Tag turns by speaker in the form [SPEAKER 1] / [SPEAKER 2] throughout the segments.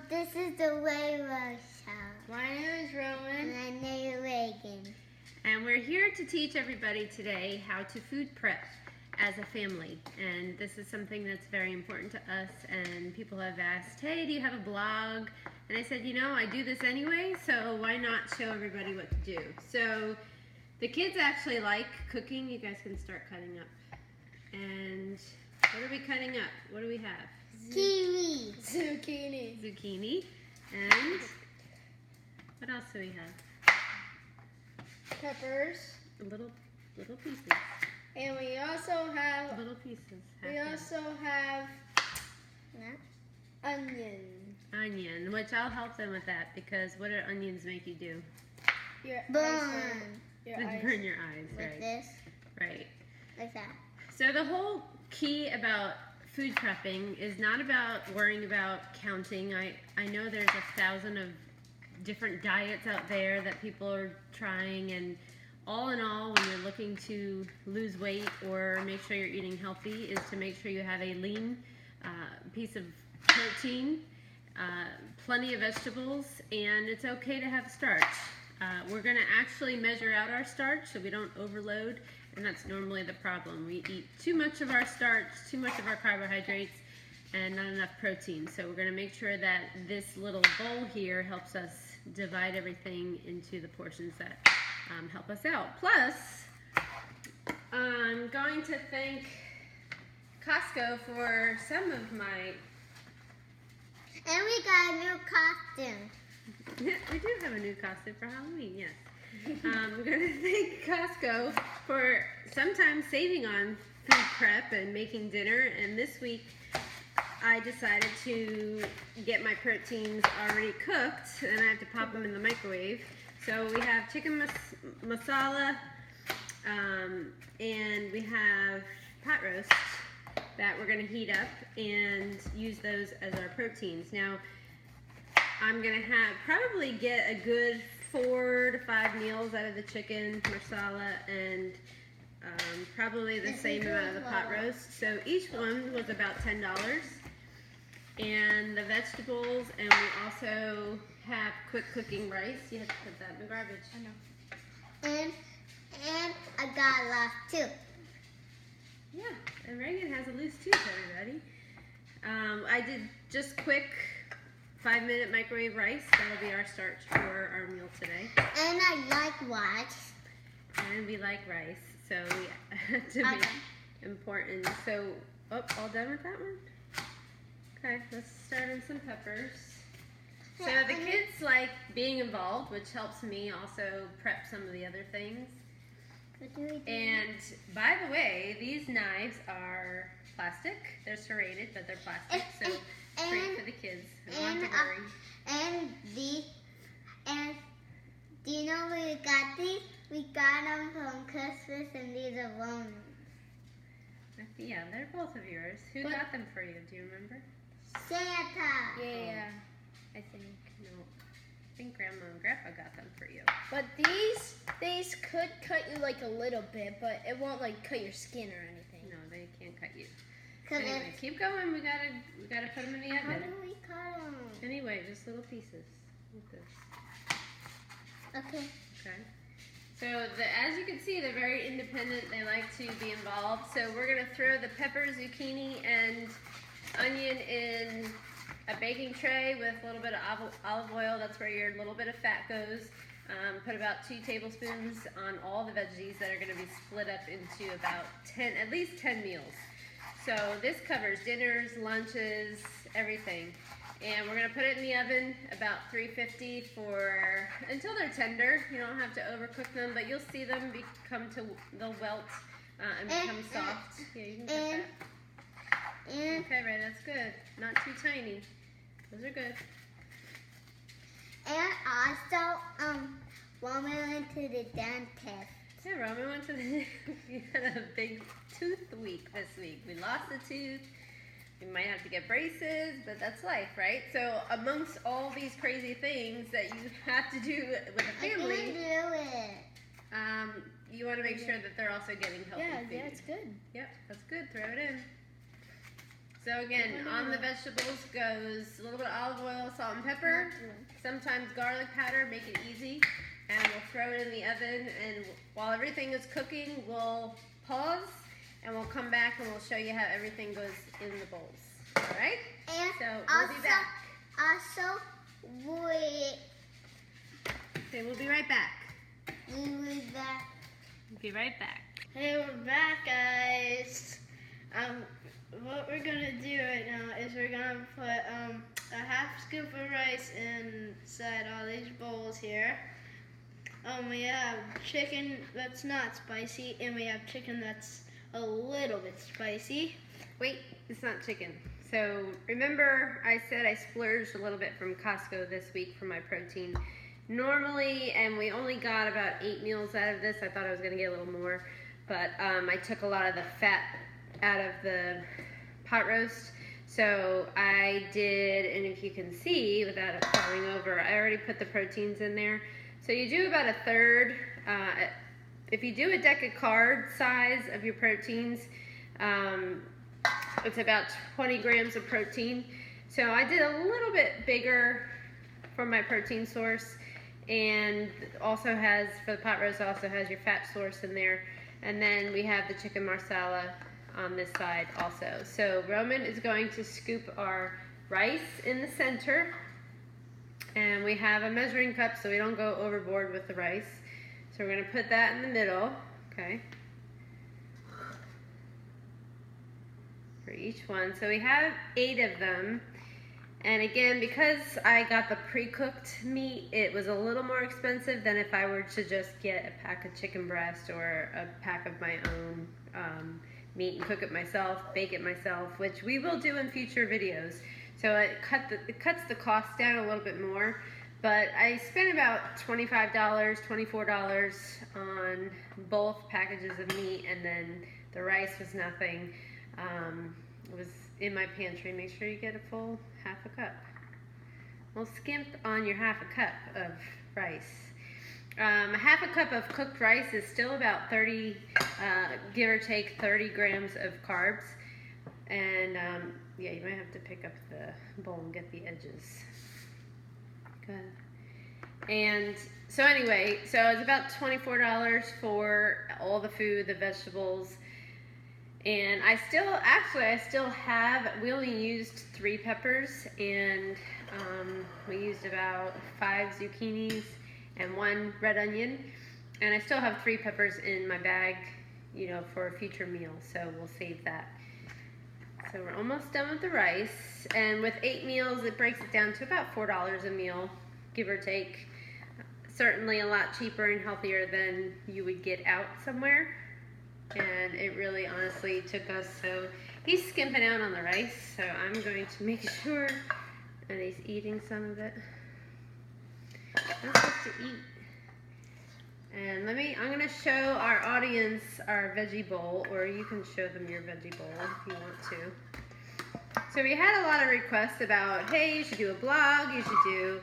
[SPEAKER 1] This is the RaeRo show.
[SPEAKER 2] My name is Roman.
[SPEAKER 1] My name is Reagan.
[SPEAKER 3] And we're here to teach everybody today how to food prep as a family. And this is something that's very important to us. And people have asked, hey, do you have a blog? And I said, you know, I do this anyway, so why not show everybody what to do? So the kids actually like cooking. You guys can start cutting up. And what are we cutting up? What do we have?
[SPEAKER 1] Kiwi.
[SPEAKER 2] Zucchini.
[SPEAKER 3] Zucchini. And what else do we have?
[SPEAKER 2] Peppers.
[SPEAKER 3] Little pieces.
[SPEAKER 2] And we also have
[SPEAKER 3] Little pieces.
[SPEAKER 2] we
[SPEAKER 3] half
[SPEAKER 2] also have
[SPEAKER 1] Yeah.
[SPEAKER 2] onion.
[SPEAKER 3] onion, which I'll help them with that because what do onions make you do?
[SPEAKER 2] Your
[SPEAKER 1] Burn.
[SPEAKER 2] eyes. Your
[SPEAKER 3] They
[SPEAKER 2] eyes.
[SPEAKER 3] burn your eyes,
[SPEAKER 1] With
[SPEAKER 3] right?
[SPEAKER 1] this,
[SPEAKER 3] Right.
[SPEAKER 1] like that.
[SPEAKER 3] So the whole key about food prepping is not about worrying about counting. I know there's 1,000 of different diets out there that people are trying, and all in all, when you're looking to lose weight or make sure you're eating healthy, is to make sure you have a lean piece of protein, plenty of vegetables, and it's okay to have starch. We're going to actually measure out our starch so we don't overload, and that's normally the problem. We eat too much of our starch, too much of our carbohydrates, and not enough protein. So we're going to make sure that this little bowl here helps us divide everything into the portions that help us out. Plus, I'm going to thank Costco for some of my...
[SPEAKER 1] And we got a new costume.
[SPEAKER 3] We do have a new costume for Halloween, yes. We're going to thank Costco for sometimes saving on food prep and making dinner. And this week, I decided to get my proteins already cooked, and I have to pop them in the microwave. So we have chicken masala, and we have pot roast that we're going to heat up and use those as our proteins. Now, I'm going to probably get a good 4 to 5 meals out of the chicken masala and probably the same amount of the pot roast. So each one was about $10. And the vegetables, and we also have quick cooking rice. You have to put that in the garbage.
[SPEAKER 2] I know.
[SPEAKER 1] And I got lost too.
[SPEAKER 3] Yeah, and Reagan has a loose tooth, everybody. I did just quick 5-minute microwave rice. That'll be our starch for our meal today.
[SPEAKER 1] And I like rice.
[SPEAKER 3] And we like rice, so we have to make important. So, all done with that one? Okay, let's start on some peppers. So the kids like being involved, which helps me also prep some of the other things.
[SPEAKER 1] What do we do?
[SPEAKER 3] And by the way, these knives are plastic. They're serrated, but they're plastic, so great for the kids. We don't have to worry.
[SPEAKER 1] And do you know where we got these? We got them from Christmas, and these are Romans.
[SPEAKER 3] Yeah, they're both of yours. Who got them for you? Do you remember?
[SPEAKER 1] Santa.
[SPEAKER 2] Yeah, I think.
[SPEAKER 3] No, I think Grandma and Grandpa got them for you.
[SPEAKER 2] But these could cut you like a little bit, but it won't like cut your skin or anything.
[SPEAKER 3] No, they can't cut you.
[SPEAKER 1] 'Cause
[SPEAKER 3] Anyway, keep going. We gotta put them in the
[SPEAKER 1] how
[SPEAKER 3] oven.
[SPEAKER 1] do we cut them?
[SPEAKER 3] Anyway, just little pieces. Like this.
[SPEAKER 1] Okay.
[SPEAKER 3] Okay. So as you can see, they're very independent. They like to be involved. So we're gonna throw the pepper, zucchini, and onion in a baking tray with a little bit of olive oil. That's where your little bit of fat goes. Put about 2 tablespoons on all the veggies that are going to be split up into about at least 10 meals. So this covers dinners, lunches, everything. And we're going to put it in the oven about 350 until they're tender. You don't have to overcook them, but you'll see them they'll wilt and become soft. Yeah, you can cut that. Okay, Ray, that's good. Not too tiny. Those are good.
[SPEAKER 1] And also, Roman went to the dentist.
[SPEAKER 3] Yeah, Roman went to we had a big tooth week this week. We lost a tooth. We might have to get braces, but that's life, right? So amongst all these crazy things that you have to do with a family,
[SPEAKER 1] I can do it.
[SPEAKER 3] you want to make sure that they're also getting healthy food.
[SPEAKER 2] Yeah, it's good.
[SPEAKER 3] Yep, that's good. Throw it in. So again, on the vegetables goes a little bit of olive oil, salt and pepper, sometimes garlic powder, make it easy. And we'll throw it in the oven, and while everything is cooking, we'll pause, and we'll come back and we'll show you how everything goes in the bowls. All right?
[SPEAKER 1] And
[SPEAKER 3] So we'll be back.
[SPEAKER 1] Also,
[SPEAKER 3] Okay, we'll be right back.
[SPEAKER 1] we will back.
[SPEAKER 3] We'll be right back.
[SPEAKER 2] Hey, we're back, guys. What we're gonna do right now is we're gonna put a half scoop of rice inside all these bowls here. We have chicken that's not spicy, and we have chicken that's a little bit spicy.
[SPEAKER 3] Wait, it's not chicken. So remember I said I splurged a little bit from Costco this week for my protein. Normally, and we only got about 8 meals out of this. I thought I was gonna get a little more, but I took a lot of the fat out of the pot roast. So I did, and if you can see without it falling over, I already put the proteins in there. So you do about a third. If you do a Decacard size of your proteins, it's about 20 grams of protein. So I did a little bit bigger for my protein source, and also has, for the pot roast, also has your fat source in there. And then we have the chicken marsala on this side also. So Roman is going to scoop our rice in the center, and we have a measuring cup so we don't go overboard with the rice. So we're going to put that in the middle, okay, for each one. So we have 8 of them. And again, because I got the pre-cooked meat, it was a little more expensive than if I were to just get a pack of chicken breast or a pack of my own meat and cook it myself, bake it myself, which we will do in future videos. So it cuts the cost down a little bit more. But I spent about $25, $24 on both packages of meat, and then the rice was nothing. It was in my pantry. Make sure you get a full half a cup. We'll skimp on your half a cup of rice. A half a cup of cooked rice is still about 30, give or take 30 grams of carbs. And yeah, you might have to pick up the bowl and get the edges. Good. And so anyway, so it's about $24 for all the food, the vegetables. And I still have, we only used 3 peppers, and we used about 5 zucchinis and 1 red onion. And I still have 3 peppers in my bag, you know, for a future meal, so we'll save that. So we're almost done with the rice, and with 8 meals, it breaks it down to about $4 a meal, give or take. Certainly a lot cheaper and healthier than you would get out somewhere. And it really honestly took us, so he's skimping out on the rice, so I'm going to make sure that he's eating some of it. I'm supposed to eat. And I'm going to show our audience our veggie bowl, or you can show them your veggie bowl if you want to. So we had a lot of requests about, hey, you should do a blog, you should do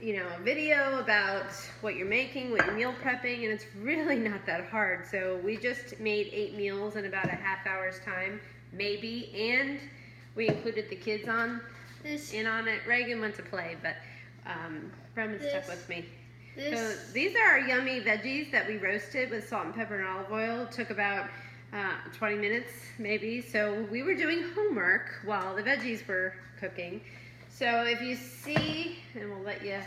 [SPEAKER 3] a video about what you're making, what you're meal prepping, and it's really not that hard. So we just made 8 meals in about a half hour's time, maybe, and we included the kids in on it. Reagan went to play, but Bremen stuck with me. So these are our yummy veggies that we roasted with salt and pepper and olive oil. It took about 20 minutes, maybe. So we were doing homework while the veggies were cooking. So if you see, and we'll let you,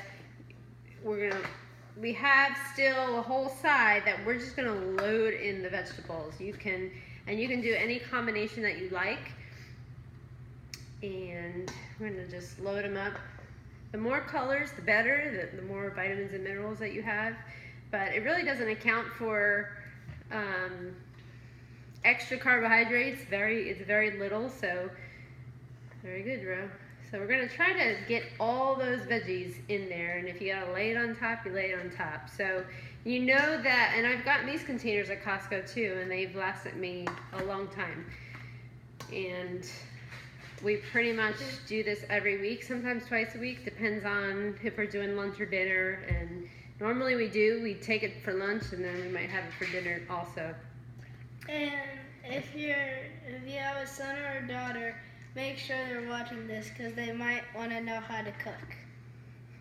[SPEAKER 3] we have still a whole side that we're just gonna load in the vegetables. You can do any combination that you like. And we're gonna just load them up. The more colors, the better, the more vitamins and minerals that you have. But it really doesn't account for extra carbohydrates. It's very little, so very good, Ro. So we're gonna try to get all those veggies in there, and if you gotta lay it on top, you lay it on top. So you know that, and I've gotten these containers at Costco too, and they've lasted me a long time. And we pretty much do this every week, sometimes twice a week, depends on if we're doing lunch or dinner. And normally we take it for lunch, and then we might have it for dinner also.
[SPEAKER 2] And if you have a son or a daughter, make sure they're watching this because they might want to know how to cook.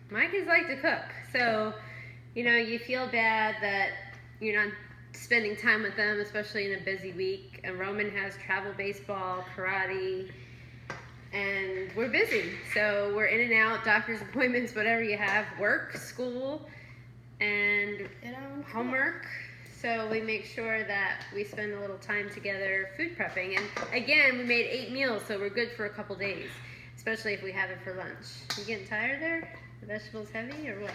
[SPEAKER 3] My kids like to cook, so you feel bad that you're not spending time with them, especially in a busy week. And Roman has travel baseball, karate, and we're busy. So we're in and out, doctor's appointments, whatever you have, work, school, and homework. So we make sure that we spend a little time together food prepping. And again, we made 8 meals, so we're good for a couple days, especially if we have it for lunch. You getting tired there? The vegetables heavy or what?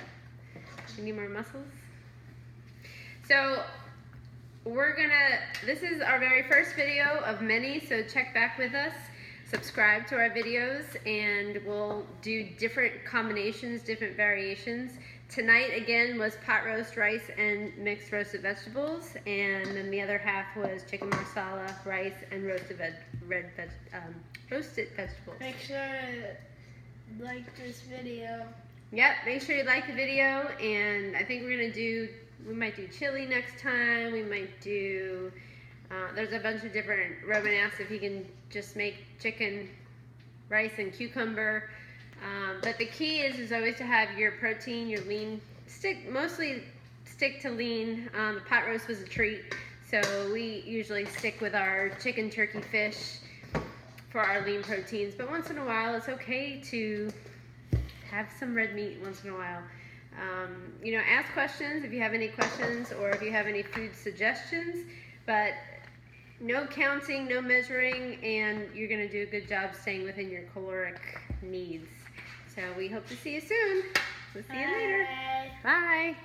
[SPEAKER 3] You need more muscles? So this is our very first video of many, so check back with us. Subscribe to our videos, and we'll do different combinations, different variations. Tonight, again, was pot roast rice and mixed roasted vegetables, and then the other half was chicken masala, rice, and roasted vegetables.
[SPEAKER 2] Make sure to like this video.
[SPEAKER 3] Yep, make sure you like the video, and I think we might do chili next time. We might do, there's a bunch of different, Roman asked if he can just make chicken, rice, and cucumber. But the key is always to have your protein, your lean, mostly stick to lean. The pot roast was a treat, so we usually stick with our chicken, turkey, fish for our lean proteins. But once in a while, it's okay to have some red meat once in a while. Ask questions if you have any questions or if you have any food suggestions, but no counting, no measuring, and you're going to do a good job staying within your caloric needs. So we hope to see you soon. We'll see you later. Bye.